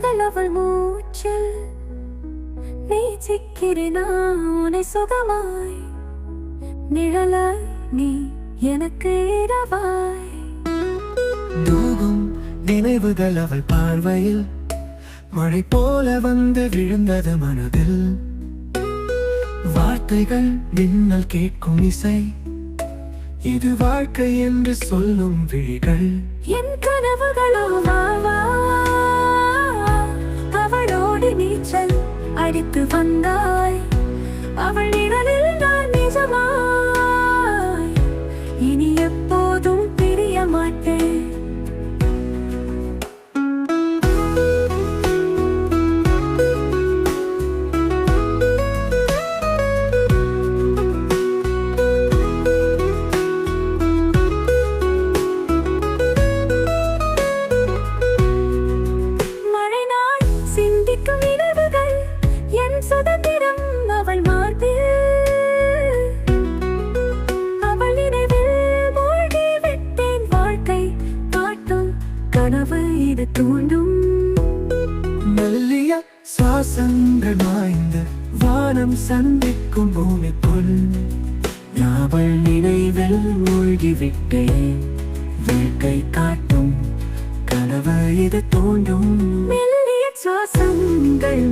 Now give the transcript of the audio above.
முதல் அவள் மூச்சில் நீ சிக்கிறேனா உன்னை சுகமாய் நிழலாய் நீ எனக்கு இரவாய். தூகும் நினைவுகள் அவள் பார்வையில் மழை போல வந்து விழுந்தது மனதில். வார்த்தைகள் மின்னல் கேட்கும் இசை, இது வாழ்க்கை என்று சொல்லும் விழிகள். என் கனவுகளோ வா வா, அவளோடு நீச்சல் அடித்து வந்தாய். அவள் நிழலில் நான் நிஜமாய் இனி எப்போதும் பிரிய மாட்டேன். சுதந்திரம் அவள் மார்பில், அவள் நினைவில் மூழ்கி விட்டேன். வாழ்க்கை காட்டும் கனவு இது தூண்டும். மெல்லிய சுவாசங்கள் மாய்ந்து வானம் சந்திக்கும் பூமிக்குள் அவள் நினைவில் மூழ்கி விட்டேன். வாழ்க்கை காட்டும் கனவு இது தூண்டும். மெல்லிய சுவாசங்கள்